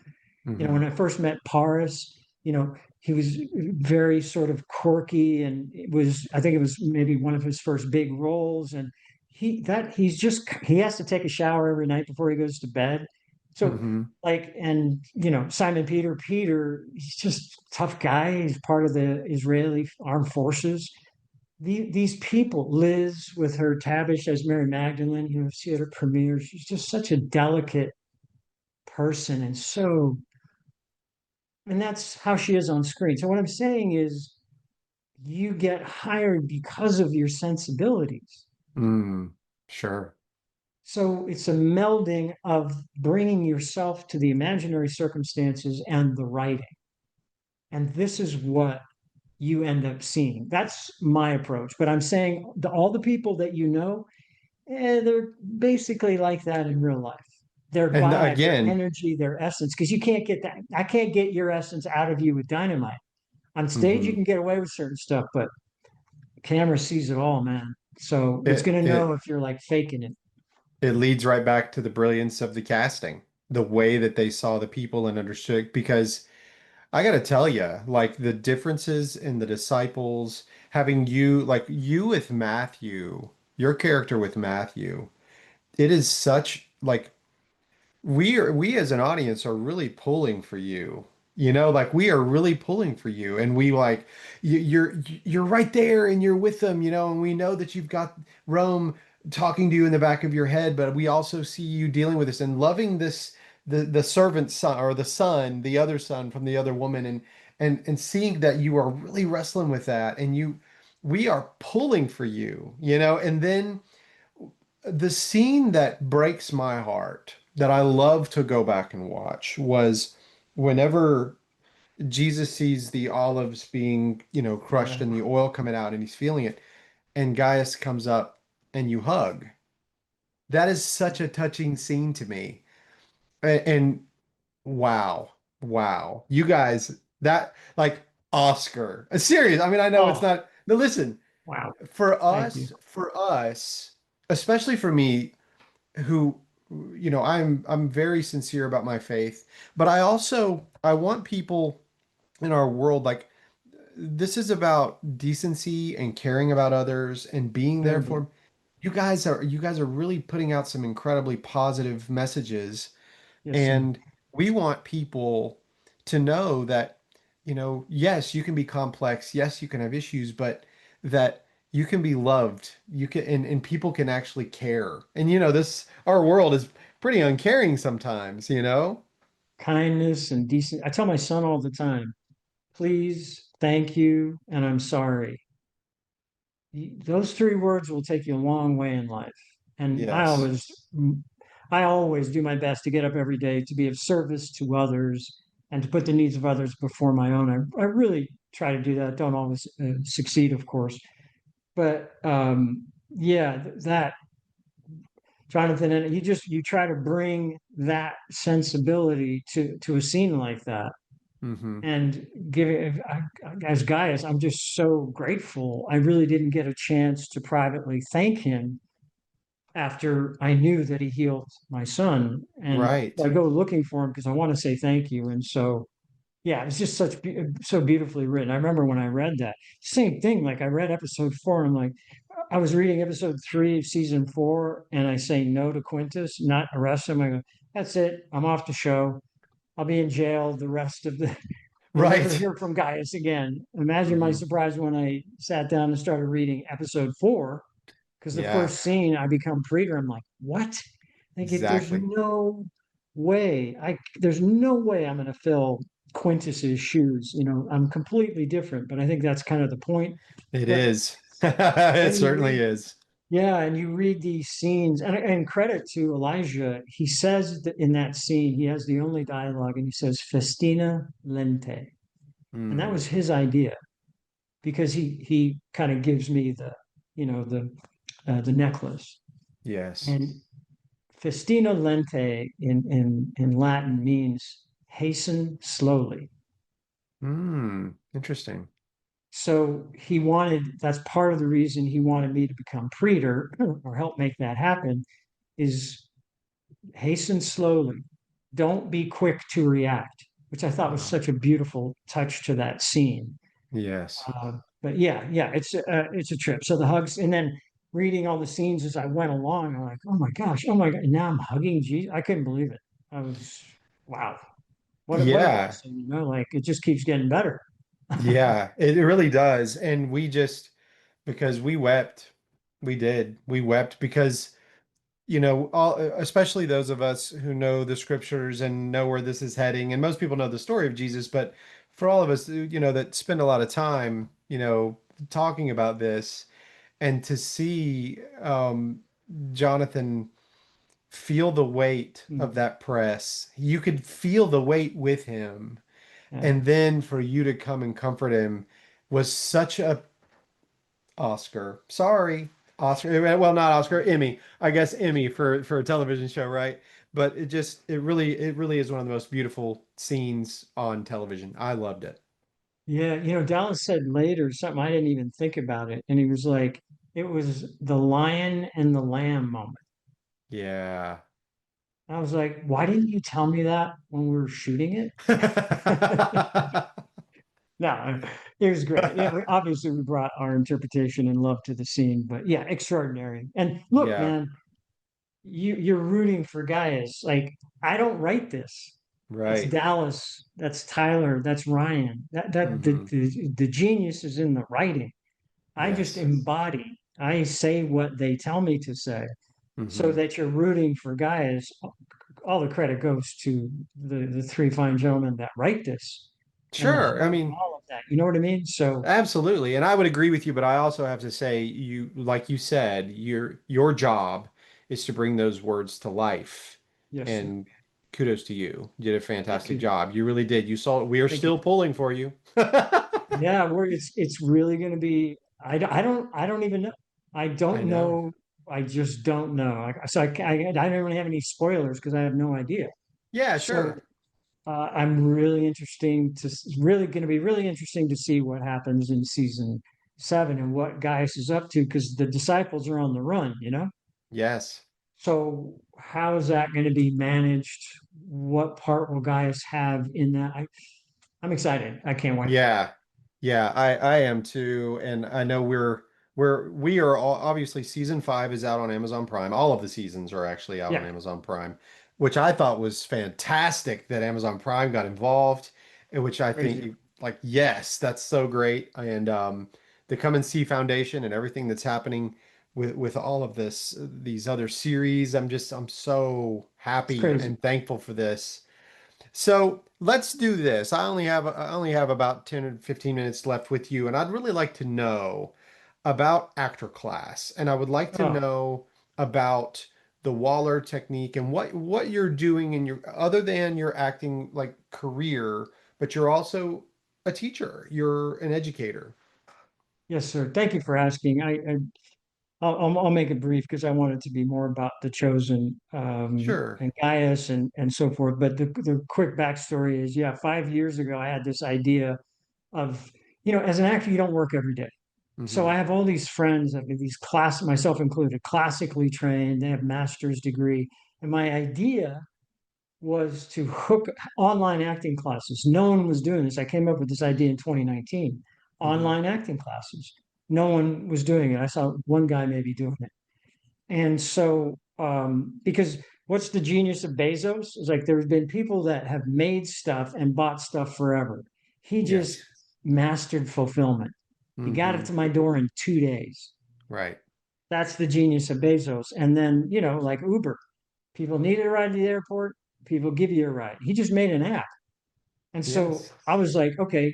Hmm. When I first met Paris, he was very sort of quirky, and I think it was maybe one of his first big roles. And he has to take a shower every night before he goes to bed. So Hmm. and Simon Peter, he's just a tough guy. He's part of the Israeli armed forces. These people, Liz with her Tabish as Mary Magdalene, see at her premiere, she's just such a delicate person, and that's how she is on screen. So what I'm saying is you get hired because of your sensibilities. Mm. Sure. So it's a melding of bringing yourself to the imaginary circumstances and the writing. And this is what you end up seeing. That's my approach. But I'm saying all the people that they're basically like that in real life. Their And vibe, their again, energy, their essence, because you can't get that. I can't get your essence out of you with dynamite. On stage, you mhm, can get away with certain stuff, but camera sees it all, man. So it's it gonna know it if you're like faking it. it leads right back to the brilliance of the casting, the way that they saw the people and understood. Because I got to tell you, like the differences in the disciples, having like you with Matthew, your character with Matthew, it is such like we as an audience are really pulling for you. Like we are really pulling for you, and we like you're right there, and you're with them, and we know that you've got Rome talking to you in the back of your head, but we also see you dealing with this and loving this the servant son or the son, the other son from the other woman, and seeing that you are really wrestling with that, and we are pulling for you, and then the scene that breaks my heart that I love to go back and watch was whenever Jesus sees the olives being, crushed Yeah, and the oil coming out and he's feeling it, and Gaius comes up and you hug. That is such a touching scene to me. And wow, wow. You guys, that like Oscar. Serious. I mean, I know it's oh, not. No, listen, wow, thank you. for us, especially for me, who I'm very sincere about my faith, but I want people in our world like this is about decency and caring about others and being there for Totally. 'em. You guys are really putting out some incredibly positive messages, Yes, sir. and we want people to know that, yes, you can be complex, yes, you can have issues, but that you can be loved. You can, and people can actually care. And our world is pretty uncaring sometimes. Kindness and decent. I tell my son all the time, please, thank you, and I'm sorry. Those 3 words will take you a long way in life. And Yes. I always do my best to get up every day to be of service to others and to put the needs of others before my own. I really try to do that. Don't always succeed, of course, but yeah, that Jonathan, and you try to bring that sensibility to a scene like that, Mm-hmm. and giving as Gaius, I'm just so grateful. I really didn't get a chance to privately thank him after I knew that he healed my son, and Right. I go looking for him because I want to say thank you. And so, yeah, it's just so beautifully written. I remember when I read that same thing. Like I read episode 4, and I'm like, I was reading episode 3 of season 4, and I say no to Quintus, not arrest him. I go, that's it. I'm off the show. I'll be in jail the rest of the. We'll never Right. hear from Gaius again. Imagine my Mm-hmm. surprise when I sat down and started reading episode 4, because the Yeah, first scene I become Praetor. I'm like, what? Like, there's exactly. no way. There's no way I'm going to fill Quintus's shoes. I'm completely different, but I think that's kind of the point. It But is. It then you certainly read, is. yeah, and you read these scenes, and credit to Elijah. He says that in that scene, he has the only dialogue, and he says "festina lente," and that Mm, was his idea, because he kind of gives me the necklace. yes. And festina lente in Latin means hasten slowly. Interesting. So that's part of the reason he wanted me to become praetor or help make that happen, is hasten slowly. Don't be quick to react, which I thought was Wow. such a beautiful touch to that scene. Yes. But yeah, it's a trip. So the hugs, and then reading all the scenes as I went along, I'm like, oh my gosh, oh my god! And now I'm hugging Jesus. I couldn't believe it. I was, wow, what a Yeah. blessing, like it just keeps getting better. Yeah. It really does. And because we wept, we did. We wept because, especially those of us who know the scriptures and know where this is heading. And most people know the story of Jesus, but for all of us, that spend a lot of time, talking about this, and to see Jonathan feel the weight of Mm, that press. You could feel the weight with him. yeah, And then for you to come and comfort him was such a Oscar. Sorry, Oscar. Well, not Oscar, Emmy. I guess Emmy for a television show, right? But it really is one of the most beautiful scenes on television. I loved it. yeah. Dallas said later something I didn't even think about it, and he was like, it was the lion and the lamb moment. Yeah. I was like, why didn't you tell me that when we were shooting it? No, it was great. Yeah, obviously we brought our interpretation and love to the scene, but yeah, extraordinary. And look, Yeah. man, you're rooting for Gaius. Like, I don't write this. That's Right. Dallas. That's Tyler. That's Ryan. That Hmm. the genius is in the writing. I just Yes. embody. I say what they tell me to say, so Hmm. that you're rooting for Gaius. All the credit goes to the three fine gentlemen that write this, and the Sure. I heart and mean, all of that. You know what I mean? So absolutely. And I would agree with you, but I also have to say like you said, your job is to bring those words to life. yes, sir. And kudos to you. You did a Thank fantastic you. job. You really did. You saw it. We are Thank you. still pulling for you. Yeah, it's really going to be. I don't even know. I I don't know. know. I just don't know. I don't really have any spoilers because I have no idea. Yeah, So sure. I'm really going to be really interesting to see what happens in season 7 and what Gaius is up to, because the disciples are on the run. Yes. So how is that going to be managed? What part will Gaius have in that? I'm excited. I can't wait. Yeah. Yeah, I am too. And I know we are all, obviously season 5 is out on Amazon Prime. All of the seasons are actually out on Yeah, Amazon Prime, which I thought was fantastic that Amazon Prime got involved, and which I crazy. think like yes, that's so great. And the Come and See Foundation and everything that's happening with all of these other series, I'm so It's happy crazy. and thankful for this. So let's do this. I only have about 10 or 15 minutes left with you, and I'd really like to know about actor class, and I would like to Oh, know about the Waller technique and what you're doing in your other than your acting like career, but you're also a teacher. You're an educator. Yes, sir. Thank you for asking. I'll make it brief because I want it to be more about the chosen Sure. and Gaius and so forth. But the quick backstory is, yeah, 5 years ago I had this idea of, as an actor, you don't work every day. So Hmm. I have all these friends, I mean, these myself included, classically trained, they have master's degree. And my idea was to hook online acting classes. No one was doing this. I came up with this idea in 2019, Hmm. online acting classes. No one was doing it. I saw one guy maybe doing it. And so, because what's the genius of Bezos is like there's been people that have made stuff and bought stuff forever. He Yes. just mastered fulfillment. He got it Hmm. to my door in 2 days. Right. That's the genius of Bezos. And then, like Uber, people need a ride to the airport, people give you a ride. He just made an app. And so Yes. I was like, okay,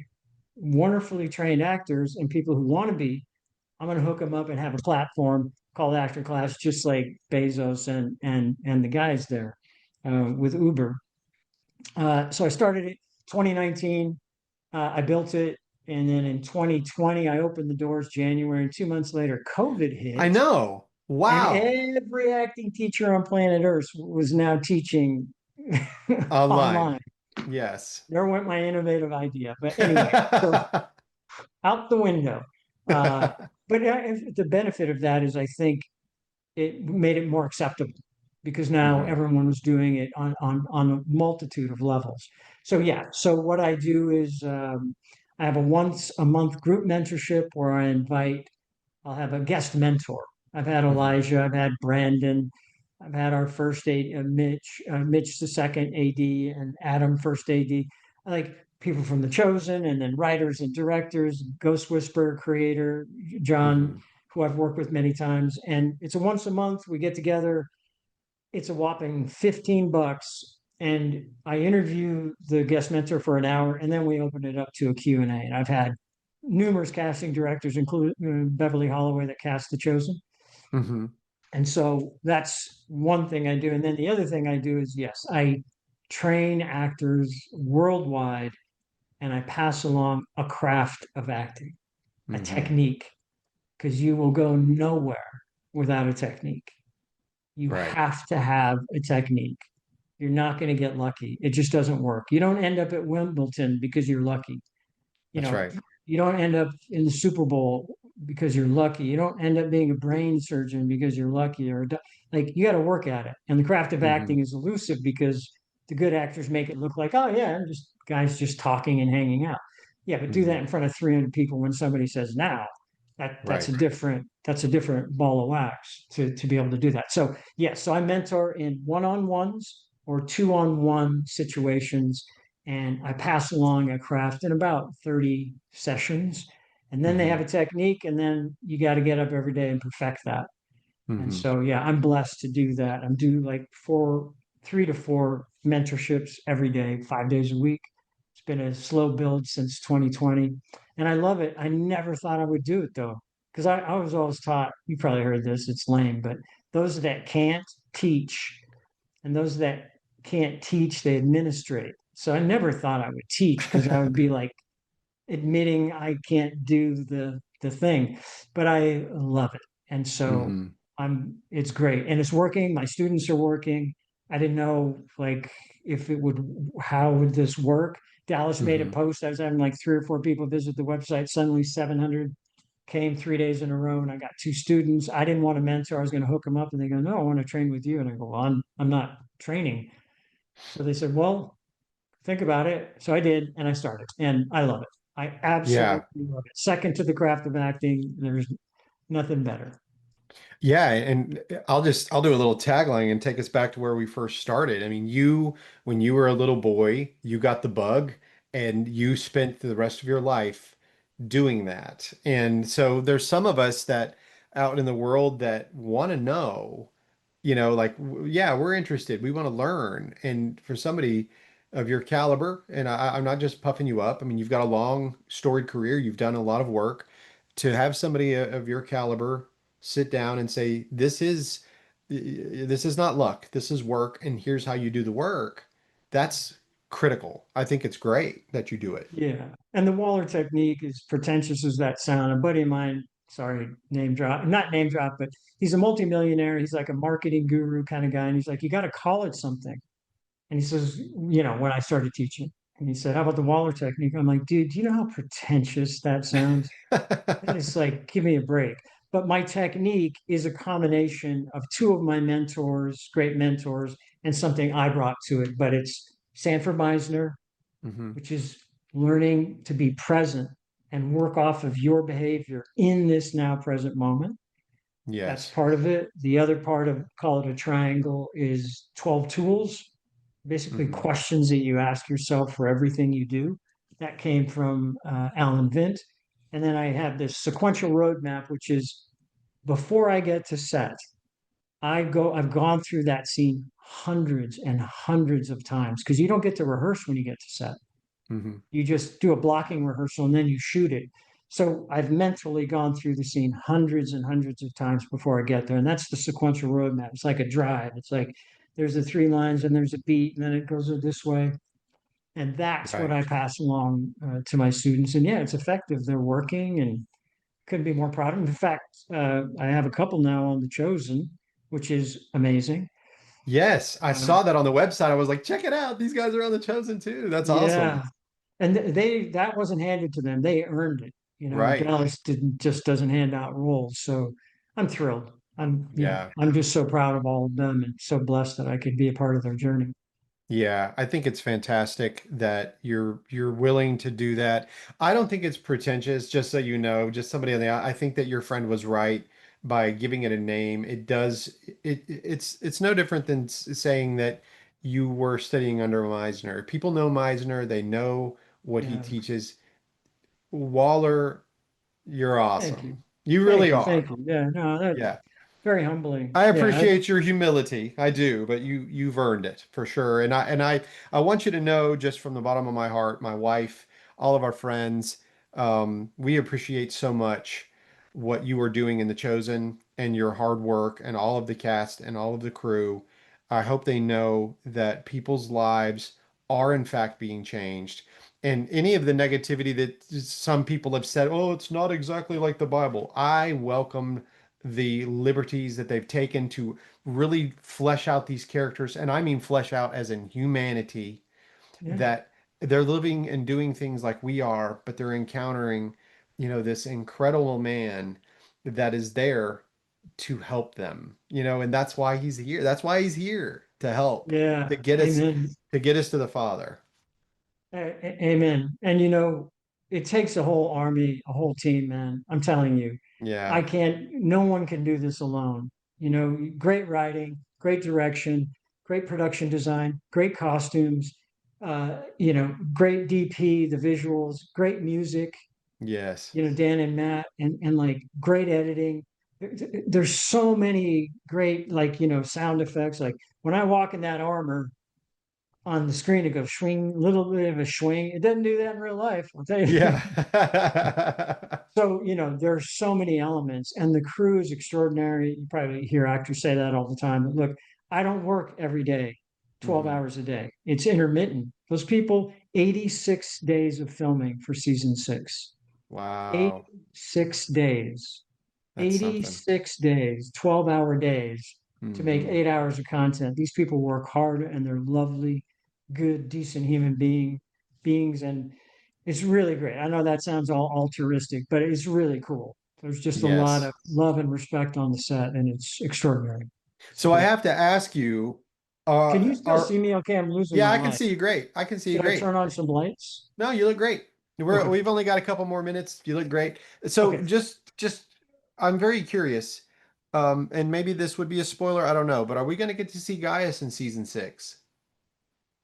wonderfully trained actors and people who want to be, I'm going to hook them up and have a platform called Actor Class, just like Bezos and the guys there with Uber. So I started it 2019. I built it, and then in 2020 I opened the doors January, and 2 months later COVID I hit, know. and Wow. every acting teacher on planet Earth was now teaching Online. online. Yes. There went my innovative idea. But anyway, so out the window. Uh, but the benefit of that is I think it made it more acceptable because now Hmm. everyone was doing it on a multitude of levels. So yeah, so what I do is I have a once a month group mentorship where I'll have a guest mentor. I've had Hmm. Elijah, I've had Brandon, I've had our first aid, Mitch the second AD, and Adam first AD. I like people from The Chosen, and then writers and directors, Ghost Whisperer creator John, Hmm. who I've worked with many times. And it's a once a month. We get together. It's a whopping $15, and I interview the guest mentor for an hour, and then we open it up to a Q&A. And I've had numerous casting directors, including Beverly Holloway, that cast The Chosen. Hmm. And so that's one thing I do. And then the other thing I do is, yes, I train actors worldwide and I pass along a craft of acting, a Hmm. technique, because you will go nowhere without a technique. You Right. have to have a technique. You're not going to get lucky. It just doesn't work. You don't end up at Wimbledon because you're lucky. you That's know, right. you don't end up in the Super Bowl because you're lucky. You don't end up being a brain surgeon because you're lucky like you got to work at it. And the craft of Hmm. acting is elusive because the good actors make it look like, oh yeah, I'm just guys just talking and hanging out. Yeah, but do that Hmm. in front of 300 people when somebody says now. That's a Right. different ball of wax to be able to do that. So yes, so I mentor in one-on-ones or two-on-one situations, and I pass along a craft in about 30 sessions. And then they have Hmm. a technique, and then you got to get up every day and perfect that. And Hmm. so, yeah, I'm blessed to do that. I'm doing like 3 to 4 mentorships every day, 5 days a week. It's been a slow build since 2020, and I love it. I never thought I would do it though, because I was always taught, you probably heard this, it's lame, but those that can't teach and those that can't teach, they administrate. So I never thought I would teach because I would be like admitting I can't do the thing, but I love it. And so Hmm. it's great and it's working. My students are working. I didn't know like if it would, how would this work? Dallas made a Hmm. post. I was having like 3 or 4 people visit the website. Suddenly 700 came 3 days in a row, and I got 2 students. I didn't want to mentor. I was going to hook them up, and they go, "No, I want to train with you." And I go, "Well, I'm not training." So they said, "Well, think about it." So I did, and I started, and I love it. I Yeah. absolutely love it. Second to the craft of acting, there's nothing better. Yeah, and I'll do a little tagline and take us back to where we first started. I mean, when you were a little boy, you got the bug and you spent the rest of your life doing that. And so there's some of us that out in the world that want to know, like yeah, we're interested. We want to learn. And for somebody of your caliber, and I'm not just puffing you up. I mean, you've got a long storied career. You've done a lot of work. To have somebody of your caliber sit down and say, this is this is not luck. This is work, and here's how you do the work. That's critical. I think it's great that you do it. Yeah. And the Waller technique, is pretentious as that sound. A buddy of mine, sorry, name drop, not name drop, but he's a multimillionaire. He's like a marketing guru kind of guy. And he's like, you got to call it something. And he says, when I started teaching, and he said, how about the Waller technique? I'm like, dude, do you know how pretentious that sounds? And it's like, give me a break. But my technique is a combination of two of my mentors, great mentors, and something I brought to it. But it's Sanford Meisner, Hmm. which is learning to be present and work off of your behavior in this now present moment. That's Yes. part of it. The other part of, call it a triangle, is 12 tools, basically Hmm. questions that you ask yourself for everything you do. That came from Alan Vint. And then I have this sequential roadmap, which is before I get to set, I've gone through that scene hundreds and hundreds of times because you don't get to rehearse when you get to set. Hmm. You just do a blocking rehearsal and then you shoot it. So I've mentally gone through the scene hundreds and hundreds of times before I get there. And that's the sequential roadmap. It's like a drive. It's like there's the three lines and there's a beat and then it goes this way. And that's what Right. I pass along to my students. And yeah, it's effective. They're working and couldn't be more proud of them. In fact, I have a couple now on The Chosen, which is amazing. Yes, I Um, saw that on the website. I was like, check it out. These guys are on the Chosen too. That's awesome. yeah, and that wasn't handed to them. They earned it. Right. Gallus didn't just doesn't hand out roles. So I'm thrilled. Yeah. I'm just so proud of all of them and so blessed that I could be a part of their journey. Yeah, I think it's fantastic that you're willing to do that. I don't think it's pretentious, just so you know, just somebody on the I think that your friend was right by giving it a name. It does it's no different than saying that you were studying under Meisner. People know Meisner, they know what he Yeah. teaches. Waller, you're Thank you. awesome. You Thank really you. are. Thank you. Yeah, no, that's Yeah. very humbling. I Yeah. appreciate your humility. I do, but you've earned it for sure. And I want you to know just from the bottom of my heart, my wife, all of our friends, we appreciate so much what you are doing in The Chosen and your hard work and all of the cast and all of the crew. I hope they know that people's lives are in fact being changed. And any of the negativity that some people have said, oh, it's not exactly like the Bible. I welcome the liberties that they've taken to really flesh out these characters. And I mean flesh out as in humanity, Yeah. that they're living and doing things like we are, but they're encountering, this incredible man that is there to help them, and that's why he's here. That's why he's here to help, to Yeah. get us Amen. to the Father. Amen. And it takes a whole army, a whole team, man. I'm telling you, Yeah. no one can do this alone. Great writing, great direction, great production design, great costumes, great DP, the visuals, great music, Yes. Dan and Matt, and like great editing. There's so many great, like, sound effects. Like when I walk in that armor, on the screen it goes swing, little bit of a swing. It doesn't do that in real life, I'll tell you. Yeah. So there's so many elements, and the crew is extraordinary. You probably hear actors say that all the time, but look, I don't work every day 12 Mhm. hours a day. It's intermittent. Those people, 86 days of filming for season 6. Wow. 86 days. That's something. 86 days, 12-hour days to make Hmm. 8 hours of content. These people work hard and they're lovely, good, decent human beings, and it's really great. I know that sounds all altruistic, but it's really cool. There's just a lot Yes. of love and respect on the set, and it's extraordinary. It's So I cool. have to ask you, Can you still see me? Okay, I'm losing yeah, my I can light. see you great. I can see you Should I great. turn on some lights? No, you look great. Okay. We've only got a couple more minutes. You look great. So Okay. just I'm very curious. And maybe this would be a spoiler, I don't know, but are we going to get to see Gaius in season 6?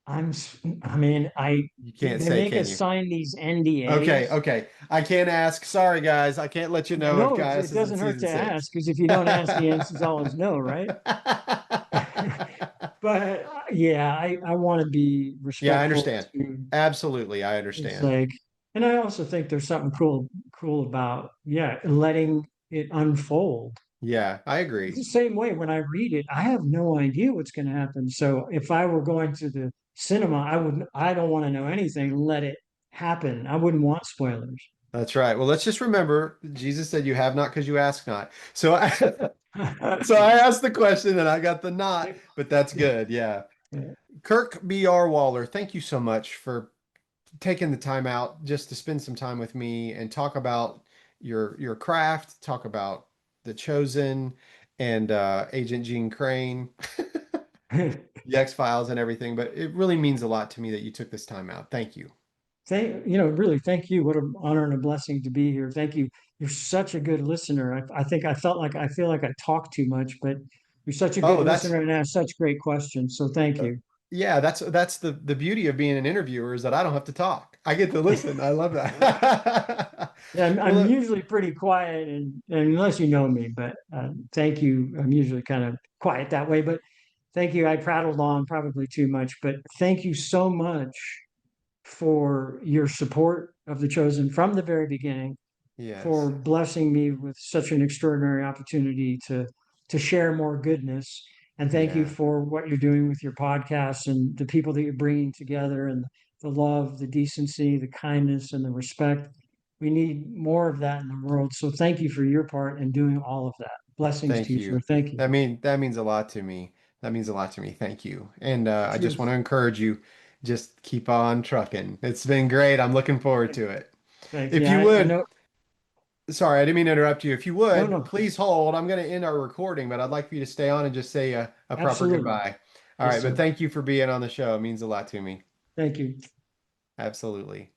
I mean, You can't they say, make can us you? sign these Okay, NDAs. okay. I can't ask. Sorry, guys. I can't let you know if No, it Gaius is in doesn't hurt season to 6. ask, because if you don't ask, the answer's always no, right? But yeah, I want to be Yeah, I respectful understand. to, Absolutely, I it's understand. like, and I also think there's something cool about, yeah, letting it unfold. Yeah, I It's the agree. same way when I read it, I have no idea what's going to happen. So if I were going to the cinema, I don't want to know anything. Let it happen. I wouldn't want spoilers. That's right. Well, let's just remember Jesus said you have not because you ask not. So I so I asked the question and I got the not, but that's good. Yeah. Kirk B.R. Waller, thank you so much for taking the time out just to spend some time with me and talk about your craft, talk about The Chosen and Agent Gene Crane, the X-Files and everything. But it really means a lot to me that you took this time out. Thank you. Really, thank you. What an honor and a blessing to be here. Thank you. You're such a good listener. I think I feel like I talk too much, but you're such a good Oh, that's listener and ask such great questions. So thank uh, you. yeah, that's the beauty of being an interviewer is that I don't have to talk. I get to listen. I love that. Yeah, Well, I'm usually pretty quiet, and unless you know me, but thank you. I'm usually kind of quiet that way, but thank you. I prattled on probably too much, but thank you so much for your support of the chosen from the very beginning, for yes. blessing me with such an extraordinary opportunity to share more goodness. And thank you Yeah. for what you're doing with your podcast and the people that you're bringing together and the love, the decency, the kindness, and the respect. We need more of that in the world. So thank you for your part in doing all of that. Blessings to Thank you, sir. you. Thank you. That means a lot to me. That means a lot to me. Thank you. And I just want Cheers. to encourage you, just keep on trucking. It's been great. I'm looking forward to it. Thanks. If Yeah, you I would, know. sorry, I didn't mean to interrupt you. If you No, would, no, please hold. I'm going to end our recording, but I'd like for you to stay on and just say a proper absolutely. goodbye. All Yes, right, but sir. thank you for being on the show. It means a lot to me. Thank you. Absolutely.